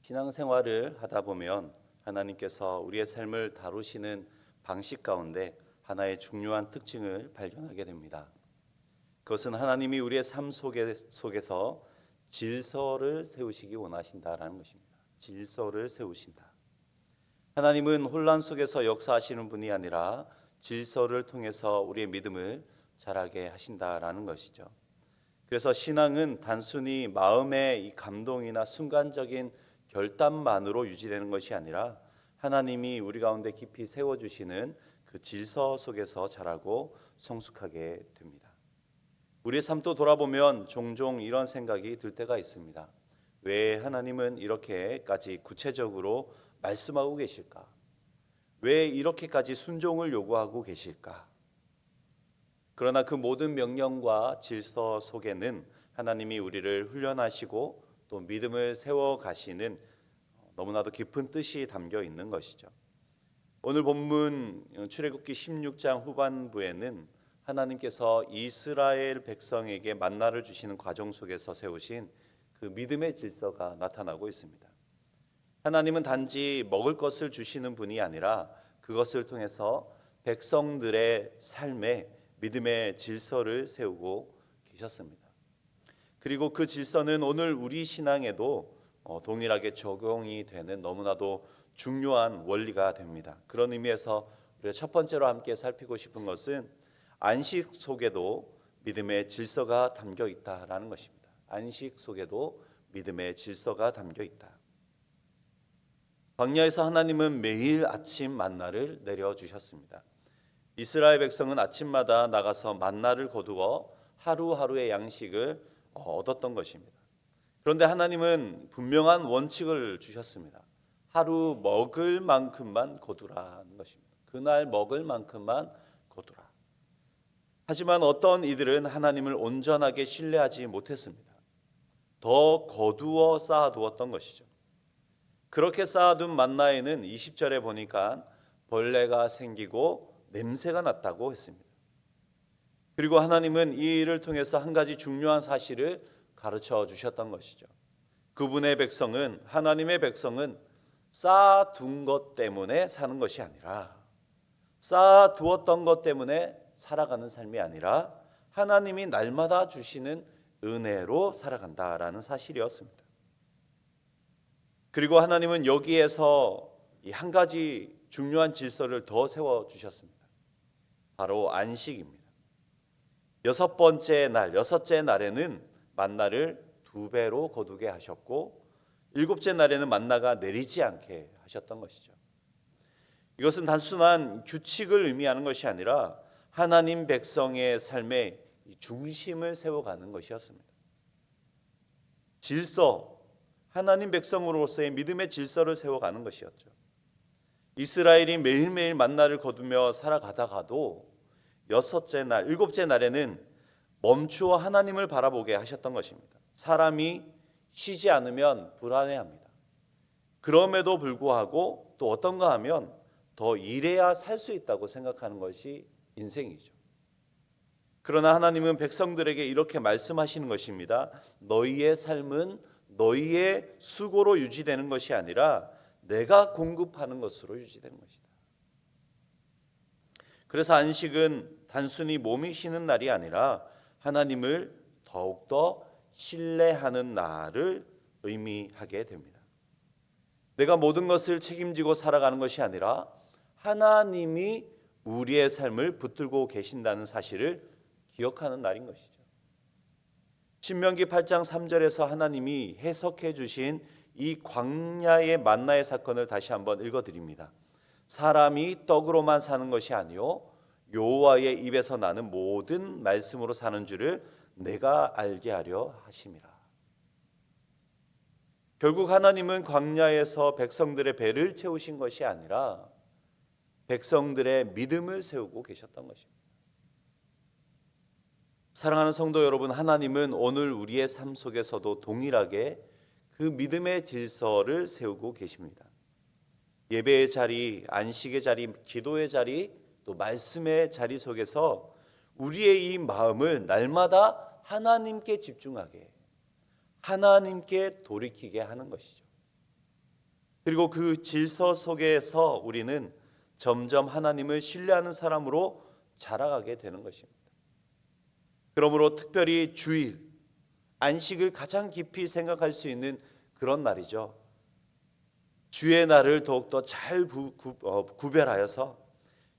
신앙생활을 하다 보면 하나님께서 우리의 삶을 다루시는 방식 가운데 하나의 중요한 특징을 발견하게 됩니다. 그것은 하나님이 우리의 삶 속에서 질서를 세우시기 원하신다라는 것입니다. 질서를 세우신다. 하나님은 혼란 속에서 역사하시는 분이 아니라 질서를 통해서 우리의 믿음을 자라게 하신다라는 것이죠. 그래서 신앙은 단순히 마음의 이 감동이나 순간적인 결단만으로 유지되는 것이 아니라 하나님이 우리 가운데 깊이 세워주시는 그 질서 속에서 자라고 성숙하게 됩니다. 우리의 삶도 돌아보면 종종 이런 생각이 들 때가 있습니다. 왜 하나님은 이렇게까지 구체적으로 말씀하고 계실까? 왜 이렇게까지 순종을 요구하고 계실까? 그러나 그 모든 명령과 질서 속에는 하나님이 우리를 훈련하시고 또 믿음을 세워가시는 너무나도 깊은 뜻이 담겨 있는 것이죠. 오늘 본문 출애굽기 16장 후반부에는 하나님께서 이스라엘 백성에게 만나를 주시는 과정 속에서 세우신 그 믿음의 질서가 나타나고 있습니다. 하나님은 단지 먹을 것을 주시는 분이 아니라 그것을 통해서 백성들의 삶에 믿음의 질서를 세우고 계셨습니다. 그리고 그 질서는 오늘 우리 신앙에도 동일하게 적용이 되는 너무나도 중요한 원리가 됩니다. 그런 의미에서 우리가 첫 번째로 함께 살피고 싶은 것은 안식 속에도 믿음의 질서가 담겨 있다라는 것입니다. 안식 속에도 믿음의 질서가 담겨 있다. 광야에서 하나님은 매일 아침 만나를 내려주셨습니다. 이스라엘 백성은 아침마다 나가서 만나를 거두어 하루하루의 양식을 얻었던 것입니다. 그런데 하나님은 분명한 원칙을 주셨습니다. 하루 먹을 만큼만 거두라는 것입니다. 그날 먹을 만큼만 거두라. 하지만 어떤 이들은 하나님을 온전하게 신뢰하지 못했습니다. 더 거두어 쌓아두었던 것이죠. 그렇게 쌓아둔 만나에는 20절에 보니까 벌레가 생기고 냄새가 났다고 했습니다. 그리고 하나님은 이 일을 통해서 한 가지 중요한 사실을 가르쳐 주셨던 것이죠. 그분의 백성은, 하나님의 백성은 쌓아둔 것 때문에 사는 것이 아니라, 쌓아두었던 것 때문에 살아가는 삶이 아니라 하나님이 날마다 주시는 은혜로 살아간다라는 사실이었습니다. 그리고 하나님은 여기에서 이 한 가지 중요한 질서를 더 세워주셨습니다. 바로 안식입니다. 여섯째 날에는 만나를 2배로 거두게 하셨고 7째 날에는 만나가 내리지 않게 하셨던 것이죠. 이것은 단순한 규칙을 의미하는 것이 아니라 하나님 백성의 삶의 중심을 세워가는 것이었습니다. 질서, 하나님 백성으로서의 믿음의 질서를 세워가는 것이었죠. 이스라엘이 매일매일 만나를 거두며 살아가다가도 7째 날에는 멈추어 하나님을 바라보게 하셨던 것입니다. 사람이 쉬지 않으면 불안해합니다. 그럼에도 불구하고 또 어떤가 하면 더 일해야 살 수 있다고 생각하는 것이 인생이죠. 그러나 하나님은 백성들에게 이렇게 말씀하시는 것입니다. 너희의 삶은 너희의 수고로 유지되는 것이 아니라 내가 공급하는 것으로 유지되는 것이다. 그래서 안식은 단순히 몸이 쉬는 날이 아니라 하나님을 더욱더 신뢰하는 날을 의미하게 됩니다. 내가 모든 것을 책임지고 살아가는 것이 아니라 하나님이 우리의 삶을 붙들고 계신다는 사실을 기억하는 날인 것이죠. 신명기 8장 3절에서 하나님이 해석해 주신 이 광야의 만나의 사건을 다시 한번 읽어드립니다. 사람이 떡으로만 사는 것이 아니요 여호와의 입에서 나는 모든 말씀으로 사는 줄을 내가 알게 하려 하심이라. 결국 하나님은 광야에서 백성들의 배를 채우신 것이 아니라 백성들의 믿음을 세우고 계셨던 것입니다. 사랑하는 성도 여러분, 하나님은 오늘 우리의 삶 속에서도 동일하게 그 믿음의 질서를 세우고 계십니다. 예배의 자리, 안식의 자리, 기도의 자리, 또 말씀의 자리 속에서 우리의 이 마음을 날마다 하나님께 집중하게, 하나님께 돌이키게 하는 것이죠. 그리고 그 질서 속에서 우리는 점점 하나님을 신뢰하는 사람으로 자라가게 되는 것입니다. 그러므로 특별히 주일, 안식을 가장 깊이 생각할 수 있는 그런 날이죠. 주의 날을 더욱더 잘 구별하여서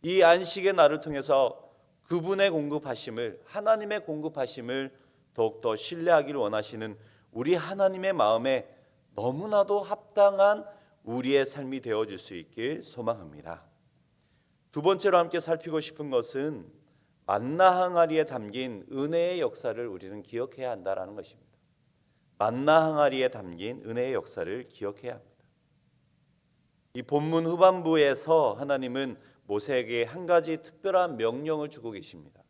이 안식의 날을 통해서 그분의 공급하심을, 하나님의 공급하심을 더욱더 신뢰하기를 원하시는 우리 하나님의 마음에 너무나도 합당한 우리의 삶이 되어질 수 있길 소망합니다. 두 번째로 함께 살피고 싶은 것은 만나 항아리에 담긴 은혜의 역사를 우리는 기억해야 한다는 것입니다. 만나 항아리에 담긴 은혜의 역사를 기억해야 합니다. 이 본문 후반부에서 하나님은 모세에게 한 가지 특별한 명령을 주고 계십니다.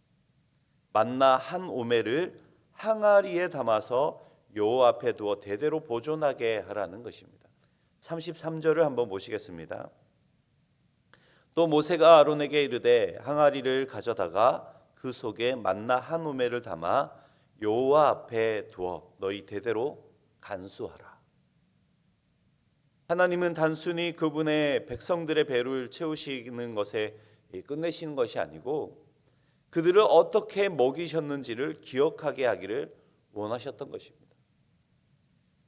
만나 한 오멜을 항아리에 담아서 여호와 앞에 두어 대대로 보존하게 하라는 것입니다. 33절을 한번 보시겠습니다. 또 모세가 아론에게 이르되 항아리를 가져다가 그 속에 만나 한 오멜을 담아 여호와 앞에 두어 너희 대대로 간수하라. 하나님은 단순히 그분의 백성들의 배를 채우시는 것에 끝내시는 것이 아니고 그들을 어떻게 먹이셨는지를 기억하게 하기를 원하셨던 것입니다.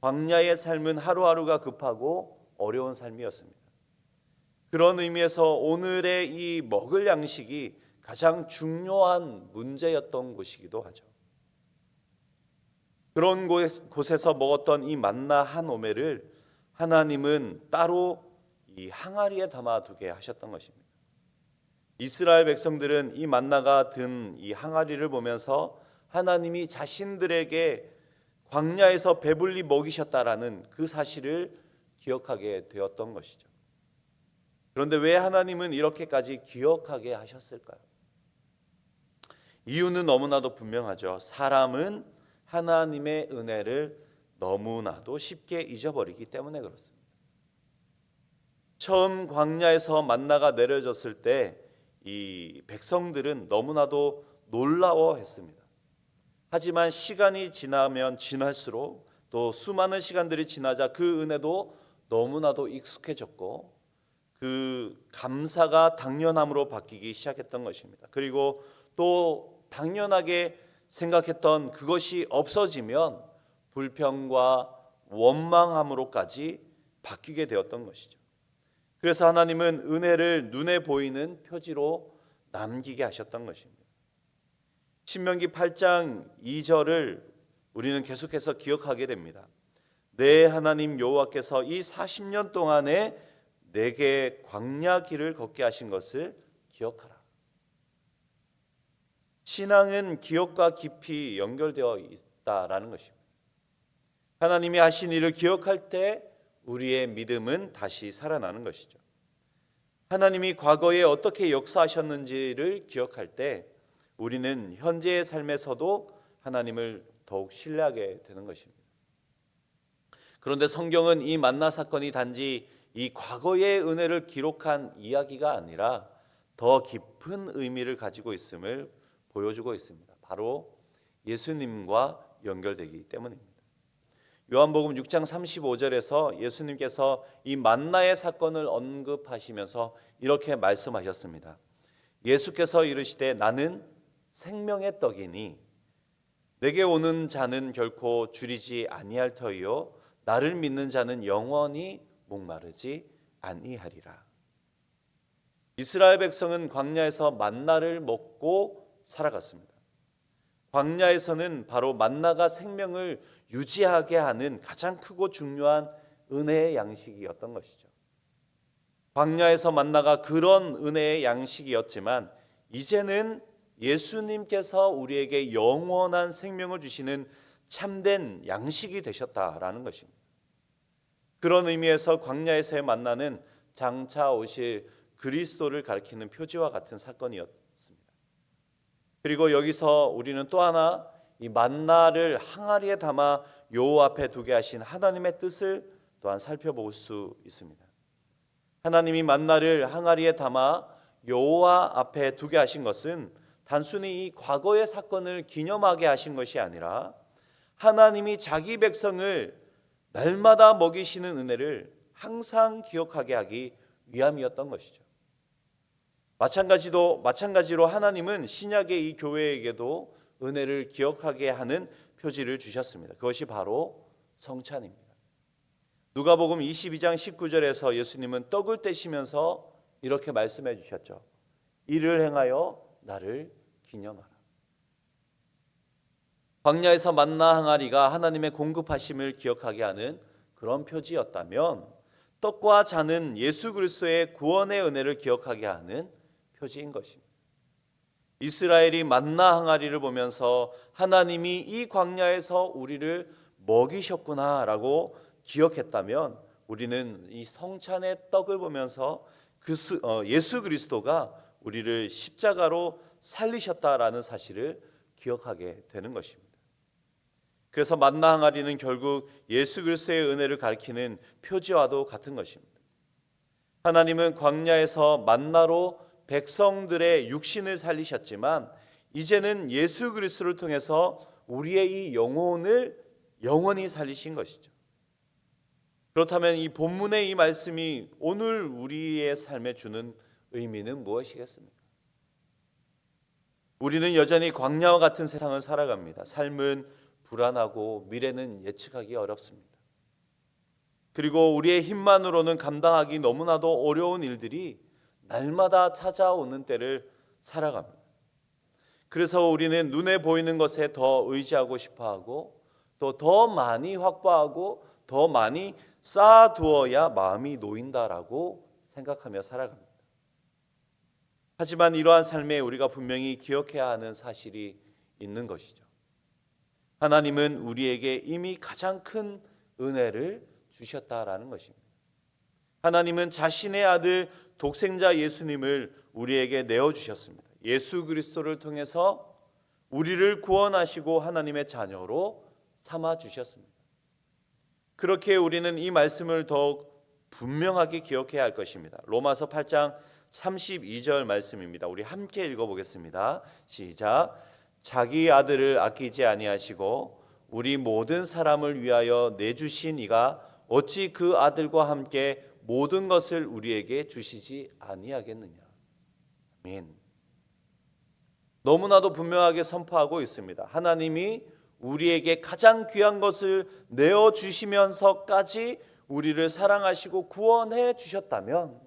광야의 삶은 하루하루가 급하고 어려운 삶이었습니다. 그런 의미에서 오늘의 이 먹을 양식이 가장 중요한 문제였던 곳이기도 하죠. 그런 곳에서 먹었던 이 만나 한 오멜을 하나님은 따로 이 항아리에 담아두게 하셨던 것입니다. 이스라엘 백성들은 이 만나가 든 이 항아리를 보면서 하나님이 자신들에게 광야에서 배불리 먹이셨다라는 그 사실을 기억하게 되었던 것이죠. 그런데 왜 하나님은 이렇게까지 기억하게 하셨을까요? 이유는 너무나도 분명하죠. 사람은 하나님의 은혜를 너무나도 쉽게 잊어버리기 때문에 그렇습니다. 처음 광야에서 만나가 내려졌을 때 이 백성들은 너무나도 놀라워했습니다. 하지만 시간이 지나면 지날수록 또 수많은 시간들이 지나자 그 은혜도 너무나도 익숙해졌고 그 감사가 당연함으로 바뀌기 시작했던 것입니다. 그리고 또 당연하게 생각했던 그것이 없어지면 불평과 원망함으로까지 바뀌게 되었던 것이죠. 그래서 하나님은 은혜를 눈에 보이는 표지로 남기게 하셨던 것입니다. 신명기 8장 2절을 우리는 계속해서 기억하게 됩니다. 내 하나님 여호와께서 이 40년 동안에 내게 광야 길을 걷게 하신 것을 기억하라. 신앙은 기억과 깊이 연결되어 있다라는 것입니다. 하나님이 하신 일을 기억할 때 우리의 믿음은 다시 살아나는 것이죠. 하나님이 과거에 어떻게 역사하셨는지를 기억할 때 우리는 현재의 삶에서도 하나님을 더욱 신뢰하게 되는 것입니다. 그런데 성경은 이 만나 사건이 단지 이 과거의 은혜를 기록한 이야기가 아니라 더 깊은 의미를 가지고 있음을 보여주고 있습니다. 바로 예수님과 연결되기 때문입니다. 요한복음 6장 35절에서 예수님께서 이 만나의 사건을 언급하시면서 이렇게 말씀하셨습니다. 예수께서 이르시되 나는 생명의 떡이니 내게 오는 자는 결코 줄이지 아니할 터이요 나를 믿는 자는 영원히 목마르지 아니하리라. 이스라엘 백성은 광야에서 만나를 먹고 살아갔습니다. 광야에서는 바로 만나가 생명을 유지하게 하는 가장 크고 중요한 은혜의 양식이었던 것이죠. 광야에서 만나가 그런 은혜의 양식이었지만 이제는 예수님께서 우리에게 영원한 생명을 주시는 참된 양식이 되셨다라는 것입니다. 그런 의미에서 광야에서의 만나는 장차 오실 그리스도를 가리키는 표지와 같은 사건이었습니다. 그리고 여기서 우리는 또 하나 이 만나를 항아리에 담아 여호와 앞에 두게 하신 하나님의 뜻을 또한 살펴볼 수 있습니다. 하나님이 만나를 항아리에 담아 여호와 앞에 두게 하신 것은 단순히 이 과거의 사건을 기념하게 하신 것이 아니라 하나님이 자기 백성을 날마다 먹이시는 은혜를 항상 기억하게 하기 위함이었던 것이죠. 마찬가지로 하나님은 신약의 이 교회에게도 은혜를 기억하게 하는 표지를 주셨습니다. 그것이 바로 성찬입니다. 누가복음 22장 19절에서 예수님은 떡을 떼시면서 이렇게 말씀해 주셨죠. 이를 행하여 나를 기념하라. 광야에서 만나 항아리가 하나님의 공급하심을 기억하게 하는 그런 표지였다면, 떡과 잔은 예수 그리스도의 구원의 은혜를 기억하게 하는 표지인 것입니다. 이스라엘이 만나 항아리를 보면서 하나님이 이 광야에서 우리를 먹이셨구나라고 기억했다면, 우리는 이 성찬의 떡을 보면서 예수 그리스도가 우리를 십자가로 살리셨다라는 사실을 기억하게 되는 것입니다. 그래서 만나 항아리는 결국 예수 그리스도의 은혜를 가리키는 표지와도 같은 것입니다. 하나님은 광야에서 만나로 백성들의 육신을 살리셨지만, 이제는 예수 그리스도를 통해서 우리의 이 영혼을 영원히 살리신 것이죠. 그렇다면 이 본문의 이 말씀이 오늘 우리의 삶에 주는 의미는 무엇이겠습니까? 우리는 여전히 광야와 같은 세상을 살아갑니다. 삶은 불안하고 미래는 예측하기 어렵습니다. 그리고 우리의 힘만으로는 감당하기 너무나도 어려운 일들이 날마다 찾아오는 때를 살아갑니다. 그래서 우리는 눈에 보이는 것에 더 의지하고 싶어하고, 또 더 많이 확보하고 더 많이 쌓아두어야 마음이 놓인다라고 생각하며 살아갑니다. 하지만 이러한 삶에 우리가 분명히 기억해야 하는 사실이 있는 것이죠. 하나님은 우리에게 이미 가장 큰 은혜를 주셨다라는 것입니다. 하나님은 자신의 아들 독생자 예수님을 우리에게 내어주셨습니다. 예수 그리스도를 통해서 우리를 구원하시고 하나님의 자녀로 삼아주셨습니다. 그렇게 우리는 이 말씀을 더욱 분명하게 기억해야 할 것입니다. 로마서 8장 32절 말씀입니다. 우리 함께 읽어보겠습니다. 시작. 자기 아들을 아끼지 아니하시고 우리 모든 사람을 위하여 내주신 이가 어찌 그 아들과 함께 모든 것을 우리에게 주시지 아니하겠느냐. 아멘. 너무나도 분명하게 선포하고 있습니다. 하나님이 우리에게 가장 귀한 것을 내어주시면서까지 우리를 사랑하시고 구원해 주셨다면,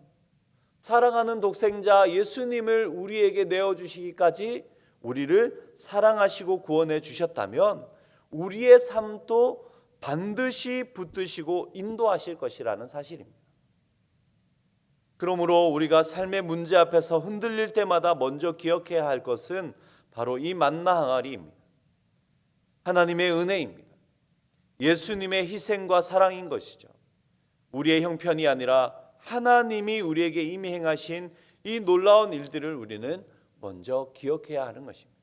사랑하는 독생자 예수님을 우리에게 내어주시기까지 우리를 사랑하시고 구원해 주셨다면, 우리의 삶도 반드시 붙드시고 인도하실 것이라는 사실입니다. 그러므로 우리가 삶의 문제 앞에서 흔들릴 때마다 먼저 기억해야 할 것은 바로 이 만나 항아리입니다. 하나님의 은혜입니다. 예수님의 희생과 사랑인 것이죠. 우리의 형편이 아니라 하나님이 우리에게 이미 행하신 이 놀라운 일들을 우리는 먼저 기억해야 하는 것입니다.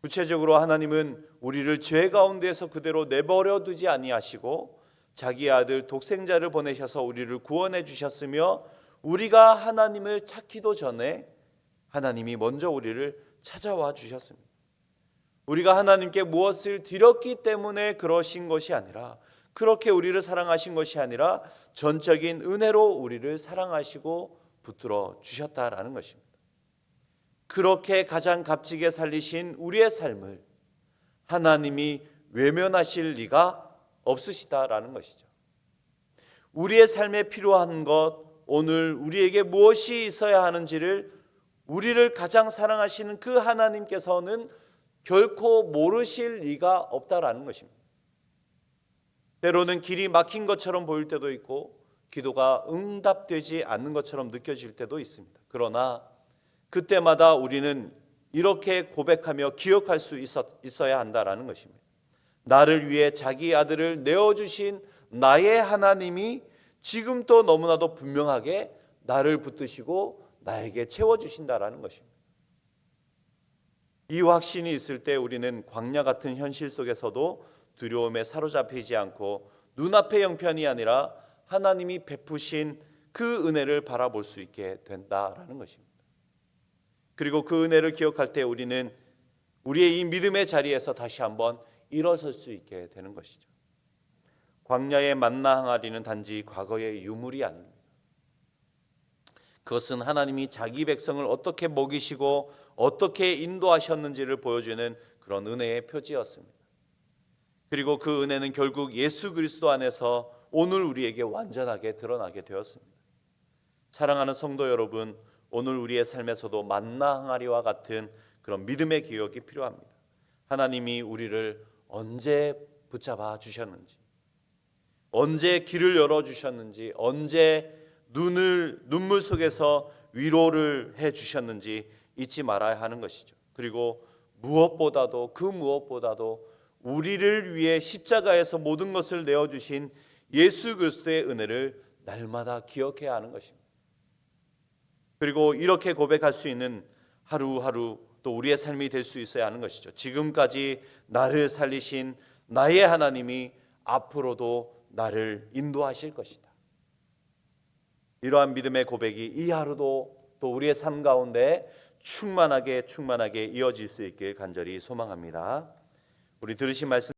구체적으로 하나님은 우리를 죄 가운데에서 그대로 내버려 두지 아니하시고 자기 아들 독생자를 보내셔서 우리를 구원해 주셨으며, 우리가 하나님을 찾기도 전에 하나님이 먼저 우리를 찾아와 주셨습니다. 우리가 하나님께 무엇을 드렸기 때문에 그러신 것이 아니라, 그렇게 우리를 사랑하신 것이 아니라 전적인 은혜로 우리를 사랑하시고 붙들어 주셨다라는 것입니다. 그렇게 가장 값지게 살리신 우리의 삶을 하나님이 외면하실 리가 없으시다라는 것이죠. 우리의 삶에 필요한 것, 오늘 우리에게 무엇이 있어야 하는지를 우리를 가장 사랑하시는 그 하나님께서는 결코 모르실 리가 없다라는 것입니다. 때로는 길이 막힌 것처럼 보일 때도 있고 기도가 응답되지 않는 것처럼 느껴질 때도 있습니다. 그러나 그때마다 우리는 이렇게 고백하며 기억할 수 있어야 한다라는 것입니다. 나를 위해 자기 아들을 내어주신 나의 하나님이 지금도 너무나도 분명하게 나를 붙드시고 나에게 채워주신다라는 것입니다. 이 확신이 있을 때 우리는 광야 같은 현실 속에서도 두려움에 사로잡히지 않고 눈앞의 형편이 아니라 하나님이 베푸신 그 은혜를 바라볼 수 있게 된다라는 것입니다. 그리고 그 은혜를 기억할 때 우리는 우리의 이 믿음의 자리에서 다시 한번 일어설 수 있게 되는 것이죠. 광야의 만나 항아리는 단지 과거의 유물이 아닙니다. 그것은 하나님이 자기 백성을 어떻게 먹이시고 어떻게 인도하셨는지를 보여주는 그런 은혜의 표지였습니다. 그리고 그 은혜는 결국 예수 그리스도 안에서 오늘 우리에게 완전하게 드러나게 되었습니다. 사랑하는 성도 여러분, 오늘 우리의 삶에서도 만나 항아리와 같은 그런 믿음의 기억이 필요합니다. 하나님이 우리를 언제 붙잡아 주셨는지, 언제 길을 열어주셨는지, 언제 눈물 속에서 위로를 해주셨는지 잊지 말아야 하는 것이죠. 그리고 무엇보다도 그 무엇보다도 우리를 위해 십자가에서 모든 것을 내어주신 예수 그리스도의 은혜를 날마다 기억해야 하는 것입니다. 그리고 이렇게 고백할 수 있는 하루하루 또 우리의 삶이 될 수 있어야 하는 것이죠. 지금까지 나를 살리신 나의 하나님이 앞으로도 나를 인도하실 것이다. 이러한 믿음의 고백이 이 하루도 또 우리의 삶 가운데 충만하게 이어질 수 있길 간절히 소망합니다. 우리 들으신 말씀